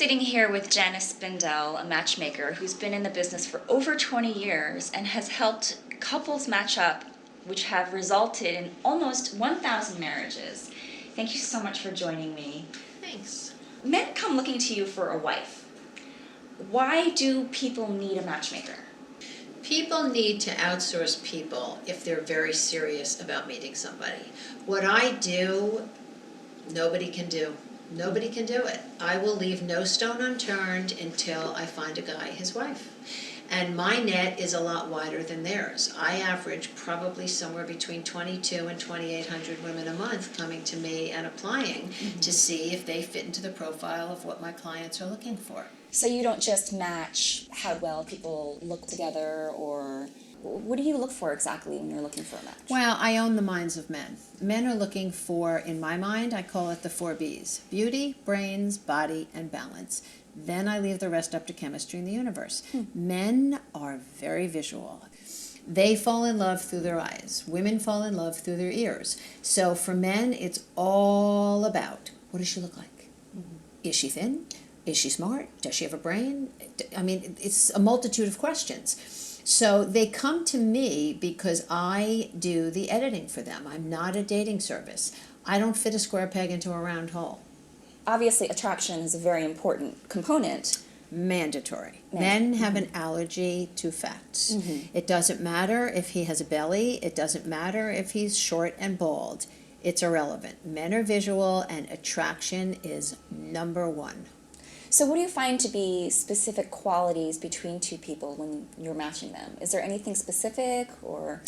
sitting here with Janis Spindel, a matchmaker who's been in the business for over 20 years and has helped couples match up, which have resulted in almost 1,000 marriages. Thank you so much for joining me. Thanks. Men come looking to you for a wife. Why do people need a matchmaker? People need to outsource people if they're very serious about meeting somebody. What I do, nobody can do. Nobody can do it. I will leave no stone unturned until I find a guy his wife. And my net is a lot wider than theirs. I average probably somewhere between 22 and 2,800 women a month coming to me and applying to see if they fit into the profile of what my clients are looking for. So you don't just match how well people look together, or what do you look for exactly when you're looking for a match? Well, I own the minds of men. Men are looking for, in my mind, I call it the 4 Bs: beauty, brains, body, and balance. Then I leave the rest up to chemistry and the universe. Men are very visual. They fall in love through their eyes. Women fall in love through their ears. So for men, it's all about, what does she look like? Is she thin? Is she smart? Does she have a brain? I mean, it's a multitude of questions. So they come to me because I do the editing for them. I'm not a dating service. I don't fit a square peg into a round hole. Obviously, attraction is a very important component. Mandatory. Men have an allergy to fats. It doesn't matter if he has a belly. It doesn't matter if he's short and bald. It's irrelevant. Men are visual, and attraction is number one. So what do you find to be specific qualities between two people when you're matching them? Is there anything specific, or?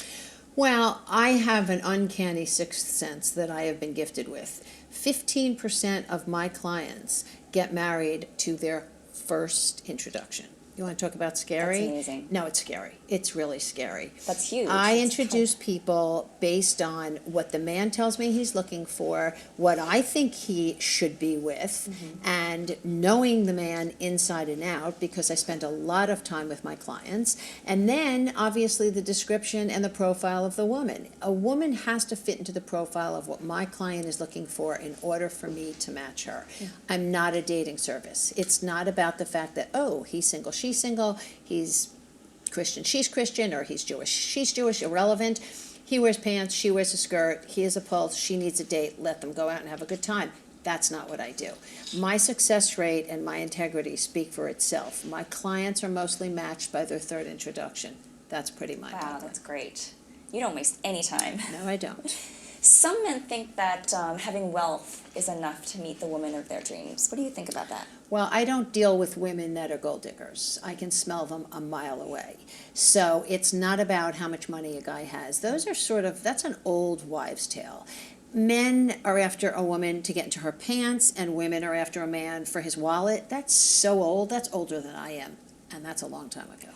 Well, I have an uncanny sixth sense that I have been gifted with. 15% of my clients get married to their first introduction. You want to talk about scary? That's amazing. No, it's scary. It's really scary. That's huge. I That's introduce people based on what the man tells me he's looking for, what I think he should be with, and knowing the man inside and out, because I spend a lot of time with my clients. And then, obviously, the description and the profile of the woman. A woman has to fit into the profile of what my client is looking for in order for me to match her. I'm not a dating service. It's not about the fact that, oh, he's single, she's single, he's Christian, she's Christian, or he's Jewish, she's Jewish, irrelevant. He wears pants, she wears a skirt, he has a pulse, she needs a date, let them go out and have a good time. That's not what I do. My success rate and my integrity speak for itself. My clients are mostly matched by their third introduction. That's pretty mind-boggling. Wow, that's great. You don't waste any time. No, I don't. Some men think that having wealth is enough to meet the woman of their dreams. What do you think about that? Well, I don't deal with women that are gold diggers. I can smell them a mile away. So it's not about how much money a guy has. Those are that's an old wives' tale. Men are after a woman to get into her pants, and women are after a man for his wallet. That's so old. That's older than I am. And that's a long time ago.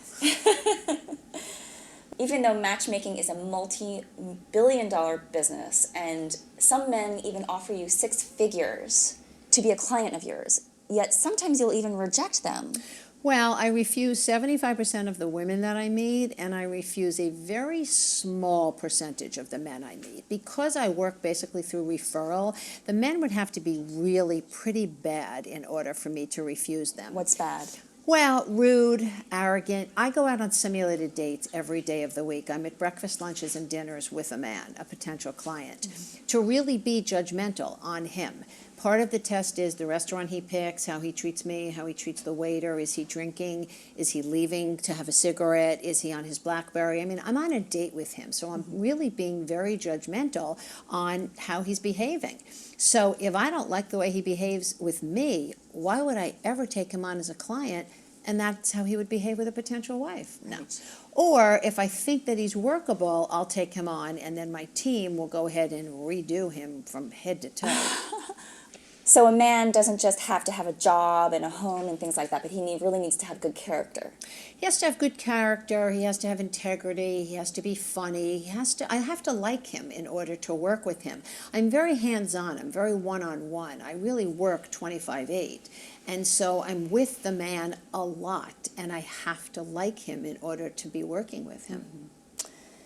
Even though matchmaking is a multi-billion-dollar business, and some men even offer you 6 figures to be a client of yours, yet sometimes you'll even reject them. Well, I refuse 75% of the women that I meet, and I refuse a very small percentage of the men I meet. Because I work basically through referral, the men would have to be really pretty bad in order for me to refuse them. What's bad? Well, rude, arrogant. I go out on simulated dates every day of the week. I'm at breakfast, lunches, and dinners with a man, a potential client, to really be judgmental on him. Part of the test is the restaurant he picks, how he treats me, how he treats the waiter. Is he drinking? Is he leaving to have a cigarette? Is he on his BlackBerry? I mean, I'm on a date with him, so I'm really being very judgmental on how he's behaving. So if I don't like the way he behaves with me, why would I ever take him on as a client? And that's how he would behave with a potential wife. No. Or if I think that he's workable, I'll take him on, and then my team will go ahead and redo him from head to toe. So a man doesn't just have to have a job and a home and things like that, but he really needs to have good character. He has to have good character. He has to have integrity. He has to be funny. I have to like him in order to work with him. I'm very hands-on. I'm very one-on-one. I really work 25/8. And so I'm with the man a lot, and I have to like him in order to be working with him.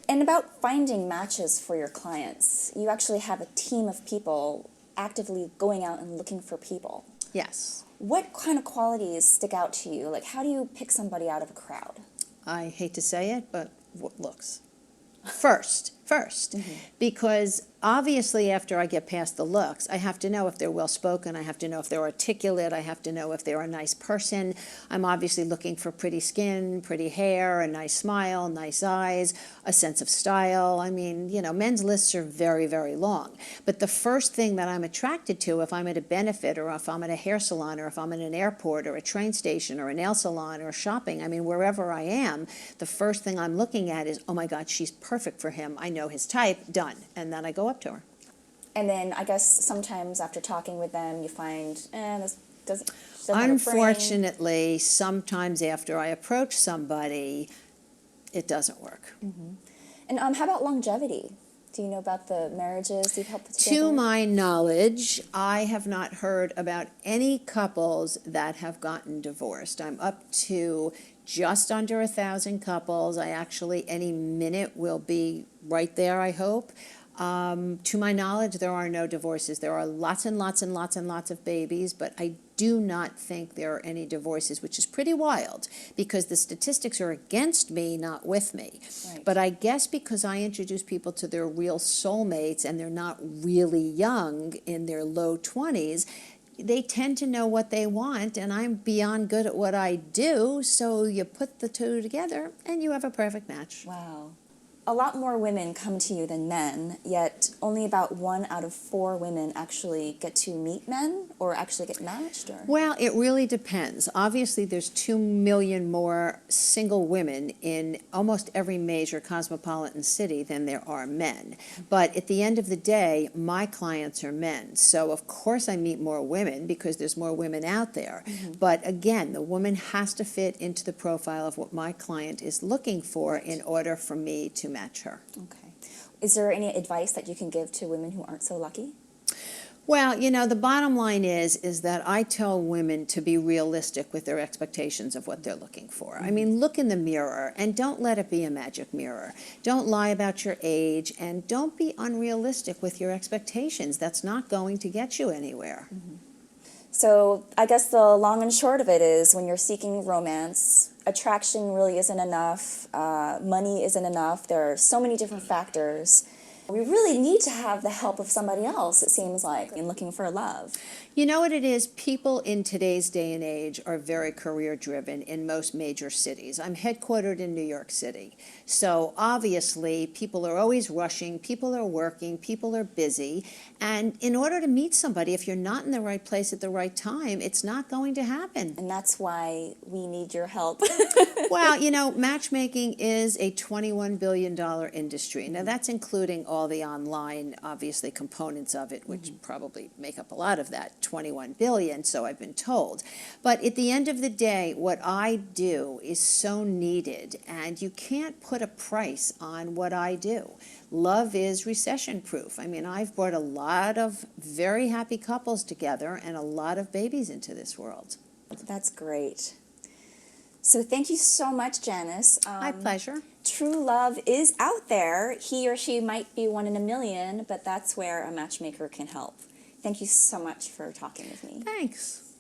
And about finding matches for your clients, you actually have a team of people actively going out and looking for people. Yes. What kind of qualities stick out to you? Like, how do you pick somebody out of a crowd? I hate to say it, but looks. First, because obviously after I get past the looks, I have to know if they're well-spoken, I have to know if they're articulate, I have to know if they're a nice person. I'm obviously looking for pretty skin, pretty hair, a nice smile, nice eyes, a sense of style. I mean, you know, men's lists are very, very long. But the first thing that I'm attracted to, if I'm at a benefit or if I'm at a hair salon or if I'm at an airport or a train station or a nail salon or shopping, I mean, wherever I am, the first thing I'm looking at is, oh my God, she's perfect for him. I know his type, done. And then I go up to her. And then I guess sometimes after talking with them, you find, this doesn't have a frame. Unfortunately, sometimes after I approach somebody, it doesn't work. And how about longevity? Do you know about the marriages you've helped put together? To my knowledge, I have not heard about any couples that have gotten divorced. I'm up to just under 1,000 couples. I actually, any minute, will be right there, I hope. To my knowledge, there are no divorces. There are lots and lots and lots and lots of babies, but I do not think there are any divorces, which is pretty wild because the statistics are against me, not with me. Right. But I guess because I introduce people to their real soulmates and they're not really young, in their low 20s, they tend to know what they want, and I'm beyond good at what I do, so you put the two together and you have a perfect match. Wow. A lot more women come to you than men, yet only about 1 out of 4 women actually get to meet men or actually get matched? Or? Well, it really depends. Obviously, there's 2 million more single women in almost every major cosmopolitan city than there are men. But at the end of the day, my clients are men. So, of course, I meet more women because there's more women out there. But again, the woman has to fit into the profile of what my client is looking for in order for me to match her. Okay. Is there any advice that you can give to women who aren't so lucky? Well, you know, the bottom line is that I tell women to be realistic with their expectations of what they're looking for. I mean, look in the mirror and don't let it be a magic mirror. Don't lie about your age and don't be unrealistic with your expectations. That's not going to get you anywhere. So I guess the long and short of it is when you're seeking romance, attraction really isn't enough, money isn't enough, there are so many different factors. We really need to have the help of somebody else, it seems like, in looking for love. You know what it is? People in today's day and age are very career-driven in most major cities. I'm headquartered in New York City. So obviously, people are always rushing, people are working, people are busy. And in order to meet somebody, if you're not in the right place at the right time, it's not going to happen. And that's why we need your help. Well, you know, matchmaking is a $21 billion industry. Now, that's including all the online, obviously, components of it, which probably make up a lot of that 21 billion, so I've been told. But at the end of the day, what I do is so needed, and you can't put a price on what I do. Love is recession-proof. I mean, I've brought a lot of very happy couples together and a lot of babies into this world. That's great. So thank you so much, Janis. My pleasure. True love is out there. He or she might be 1 in a million, but that's where a matchmaker can help. Thank you so much for talking with me. Thanks.